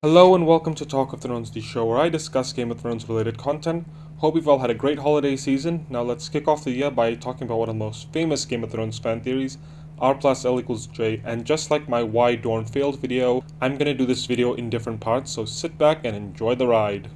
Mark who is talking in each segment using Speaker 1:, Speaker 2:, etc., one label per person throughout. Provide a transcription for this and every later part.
Speaker 1: Hello and welcome to Talk of Thrones, the show where I discuss Game of Thrones related content. Hope you've all had a great holiday season. Now let's kick off the year by talking about one of the most famous Game of Thrones fan theories, R+L equals J, and just like my Why Dorne Failed video, I'm gonna do this video in different parts, so sit back and enjoy the ride.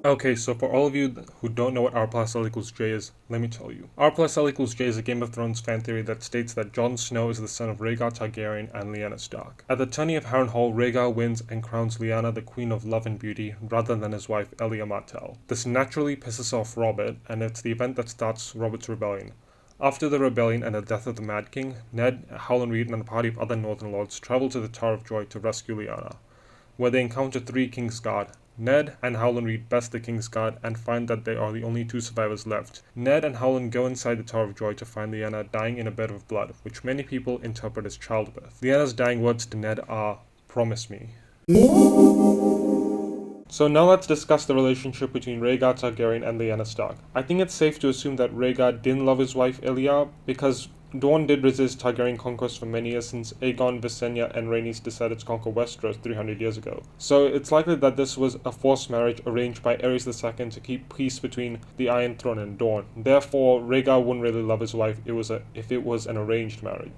Speaker 1: Okay, so for all of you who don't know what R+L equals J is, let me tell you. R+L equals J is a Game of Thrones fan theory that states that Jon Snow is the son of Rhaegar Targaryen and Lyanna Stark. At the tourney of Harrenhal, Rhaegar wins and crowns Lyanna the Queen of Love and Beauty rather than his wife Elia Martell. This naturally pisses off Robert, and it's the event that starts Robert's rebellion. After the rebellion and the death of the Mad King, Ned, Howland Reed, and a party of other Northern Lords travel to the Tower of Joy to rescue Lyanna, where they encounter three Kingsguard. Ned and Howland Reed best the Kingsguard and find that they are the only two survivors left. Ned and Howland go inside the Tower of Joy to find Lyanna dying in a bed of blood, which many people interpret as childbirth. Lyanna's dying words to Ned are, "Promise me." So now let's discuss the relationship between Rhaegar Targaryen and Lyanna Stark. I think it's safe to assume that Rhaegar didn't love his wife Elia because Dorne did resist Targaryen conquest for many years since Aegon, Visenya, and Rhaenys decided to conquer Westeros 300 years ago. So it's likely that this was a forced marriage arranged by Aerys II to keep peace between the Iron Throne and Dorne. Therefore, Rhaegar wouldn't really love his wife if it was an arranged marriage.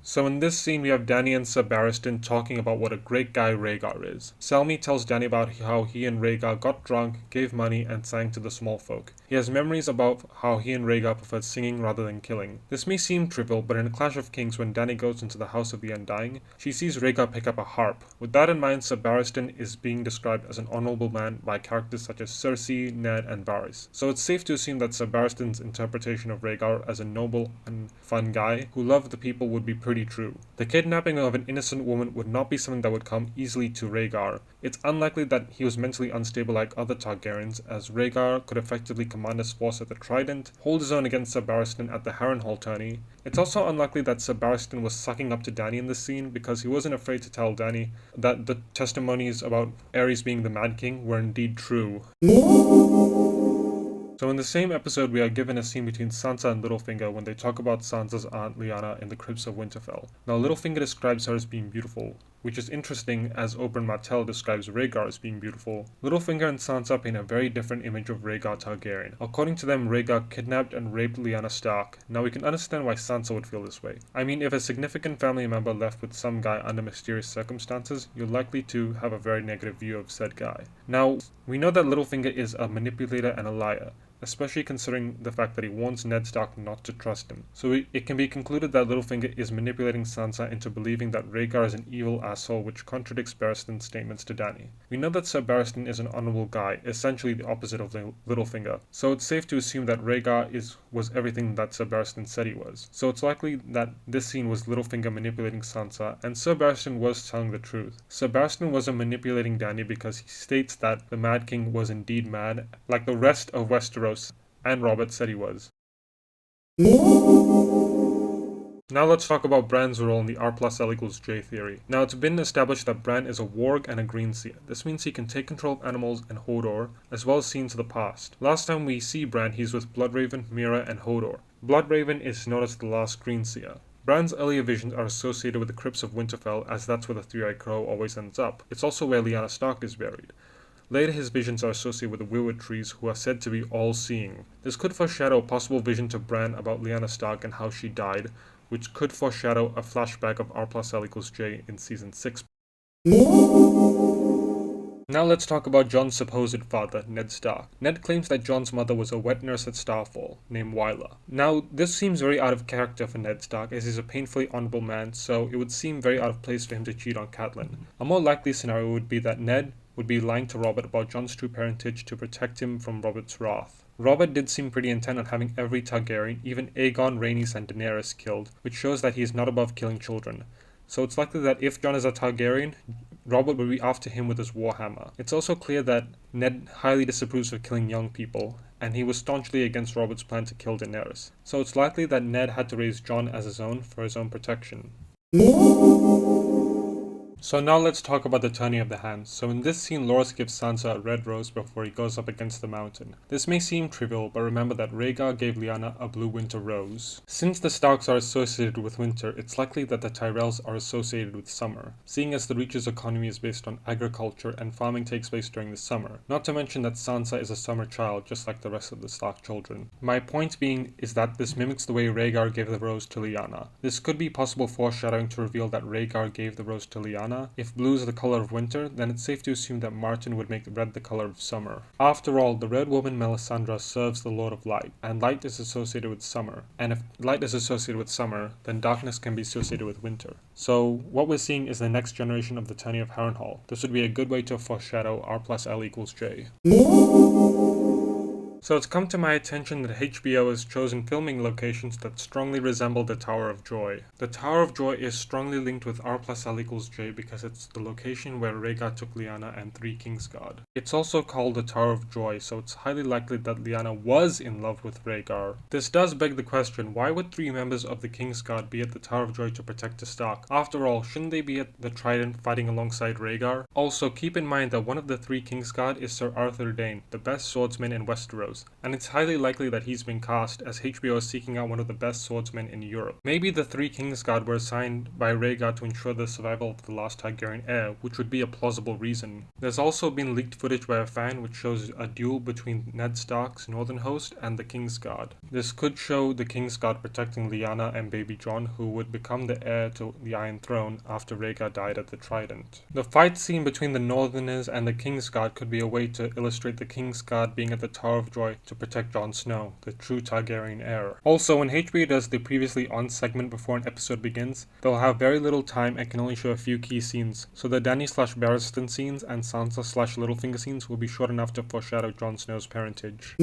Speaker 1: So in this scene we have Dany and Sir Barristan talking about what a great guy Rhaegar is. Selmy tells Dany about how he and Rhaegar got drunk, gave money, and sang to the small folk. He has memories about how he and Rhaegar preferred singing rather than killing. This may seem trivial, but in A Clash of Kings when Dany goes into the House of the Undying, she sees Rhaegar pick up a harp. With that in mind, Sir Barristan is being described as an honorable man by characters such as Cersei, Ned, and Varys. So it's safe to assume that Sir Barristan's interpretation of Rhaegar as a noble and fun guy who loved the people would be pretty true. The kidnapping of an innocent woman would not be something that would come easily to Rhaegar. It's unlikely that he was mentally unstable like other Targaryens, as Rhaegar could effectively command his force at the Trident, hold his own against Sir Barristan at the Harrenhal tourney. It's also unlikely that Sir Barristan was sucking up to Dany in this scene because he wasn't afraid to tell Dany that the testimonies about Aerys being the Mad King were indeed true. So in the same episode we are given a scene between Sansa and Littlefinger when they talk about Sansa's aunt Lyanna in the crypts of Winterfell. Now Littlefinger describes her as being beautiful, which is interesting as Oberyn Martell describes Rhaegar as being beautiful. Littlefinger and Sansa paint a very different image of Rhaegar Targaryen. According to them, Rhaegar kidnapped and raped Lyanna Stark. Now we can understand why Sansa would feel this way. I mean, if a significant family member left with some guy under mysterious circumstances, you're likely to have a very negative view of said guy. Now, we know that Littlefinger is a manipulator and a liar, especially considering the fact that he warns Ned Stark not to trust him. So it can be concluded that Littlefinger is manipulating Sansa into believing that Rhaegar is an evil asshole, which contradicts Barristan's statements to Dany. We know that Sir Barristan is an honorable guy, essentially the opposite of Littlefinger, so it's safe to assume that Rhaegar was everything that Sir Barristan said he was. So it's likely that this scene was Littlefinger manipulating Sansa, and Sir Barristan was telling the truth. Sir Barristan wasn't manipulating Dany because he states that the Mad King was indeed mad, like the rest of Westeros and Robert said he was. Now let's talk about Bran's role in the R+L equals J theory. Now it's been established that Bran is a warg and a greenseer. This means he can take control of animals and Hodor, as well as scenes of the past. Last time we see Bran, he's with Bloodraven, Meera, and Hodor. Bloodraven is known as the last greenseer. Bran's earlier visions are associated with the crypts of Winterfell, as that's where the three-eyed crow always ends up. It's also where Lyanna Stark is buried. Later his visions are associated with the Weirwood trees, who are said to be all-seeing. This could foreshadow a possible vision to Bran about Lyanna Stark and how she died, which could foreshadow a flashback of R+L equals J in Season 6. Now let's talk about Jon's supposed father, Ned Stark. Ned claims that Jon's mother was a wet nurse at Starfall, named Wyla. Now, this seems very out of character for Ned Stark, as he's a painfully honorable man, so it would seem very out of place for him to cheat on Catelyn. A more likely scenario would be that Ned would be lying to Robert about Jon's true parentage to protect him from Robert's wrath. Robert did seem pretty intent on having every Targaryen, even Aegon, Rhaenys, and Daenerys killed, which shows that he is not above killing children. So it's likely that if Jon is a Targaryen, Robert will be after him with his warhammer. It's also clear that Ned highly disapproves of killing young people, and he was staunchly against Robert's plan to kill Daenerys. So it's likely that Ned had to raise Jon as his own for his own protection. So now let's talk about the turning of the hands. So in this scene, Loras gives Sansa a red rose before he goes up against the mountain. This may seem trivial, but remember that Rhaegar gave Lyanna a blue winter rose. Since the Starks are associated with winter, it's likely that the Tyrells are associated with summer, seeing as the Reach's economy is based on agriculture and farming takes place during the summer. Not to mention that Sansa is a summer child, just like the rest of the Stark children. My point being is that this mimics the way Rhaegar gave the rose to Lyanna. This could be possible foreshadowing to reveal that Rhaegar gave the rose to Lyanna. If blue is the color of winter, then it's safe to assume that Martin would make red the color of summer. After all, the red woman Melisandre serves the Lord of Light, and light is associated with summer. And if light is associated with summer, then darkness can be associated with winter. So what we're seeing is the next generation of the tourney of Harrenhal. This would be a good way to foreshadow R+L = J. So it's come to my attention that HBO has chosen filming locations that strongly resemble the Tower of Joy. The Tower of Joy is strongly linked with R+L = J because it's the location where Rhaegar took Lyanna and 3 Kingsguard. It's also called the Tower of Joy, so it's highly likely that Lyanna was in love with Rhaegar. This does beg the question, why would 3 members of the Kingsguard be at the Tower of Joy to protect the Stark? After all, shouldn't they be at the Trident fighting alongside Rhaegar? Also, keep in mind that one of the 3 Kingsguard is Sir Arthur Dayne, the best swordsman in Westeros. And it's highly likely that he's been cast as HBO is seeking out one of the best swordsmen in Europe. Maybe the 3 Kingsguard were assigned by Rhaegar to ensure the survival of the last Targaryen heir, which would be a plausible reason. There's also been leaked footage by a fan which shows a duel between Ned Stark's northern host and the Kingsguard. This could show the Kingsguard protecting Lyanna and baby Jon, who would become the heir to the Iron Throne after Rhaegar died at the Trident. The fight scene between the Northerners and the Kingsguard could be a way to illustrate the Kingsguard being at the Tower of Joy to protect Jon Snow, the true Targaryen heir. Also, when HBO does the previously on segment before an episode begins, they'll have very little time and can only show a few key scenes, so the Dany/Barristan scenes and Sansa/Littlefinger scenes will be short enough to foreshadow Jon Snow's parentage.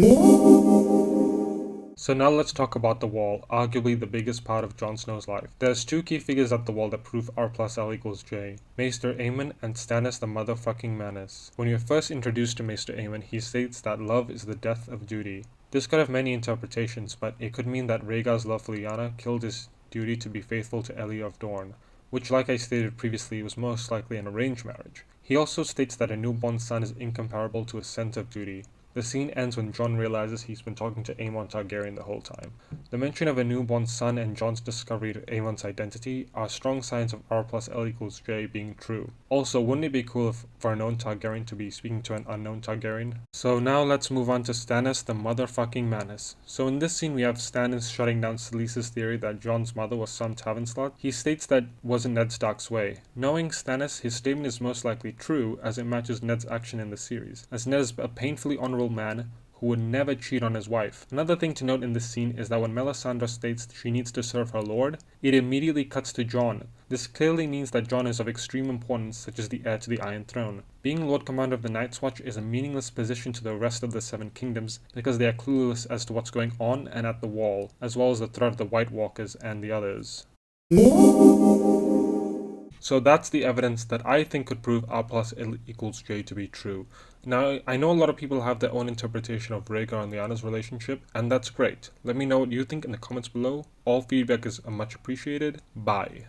Speaker 1: So now let's talk about the Wall, arguably the biggest part of Jon Snow's life. There's 2 key figures at the Wall that prove R+L = J, Maester Aemon and Stannis the motherfucking Manus. When you're first introduced to Maester Aemon, he states that love is the death of duty. This could have many interpretations, but it could mean that Rhaegar's love for Lyanna killed his duty to be faithful to Elia of Dorne, which, like I stated previously, was most likely an arranged marriage. He also states that a newborn son is incomparable to a sense of duty. The scene ends when Jon realizes he's been talking to Aemon Targaryen the whole time. The mention of a newborn son and Jon's discovery of Aemon's identity are strong signs of R+L = J being true. Also, wouldn't it be cool for a known Targaryen to be speaking to an unknown Targaryen? So now let's move on to Stannis the motherfucking Manus. So in this scene we have Stannis shutting down Selyse's theory that Jon's mother was some tavern slut. He states that wasn't Ned Stark's way. Knowing Stannis, his statement is most likely true as it matches Ned's action in the series, as Ned is a painfully honorable man who would never cheat on his wife. Another thing to note in this scene is that when Melisandre states she needs to serve her lord, it immediately cuts to Jon. This clearly means that Jon is of extreme importance, such as the heir to the Iron Throne. Being Lord Commander of the Night's Watch is a meaningless position to the rest of the 7 Kingdoms because they are clueless as to what's going on and at the Wall, as well as the threat of the White Walkers and the others. So that's the evidence that I think could prove R+L = J to be true. Now, I know a lot of people have their own interpretation of Rhaegar and Lyanna's relationship, and that's great. Let me know what you think in the comments below. All feedback is much appreciated. Bye.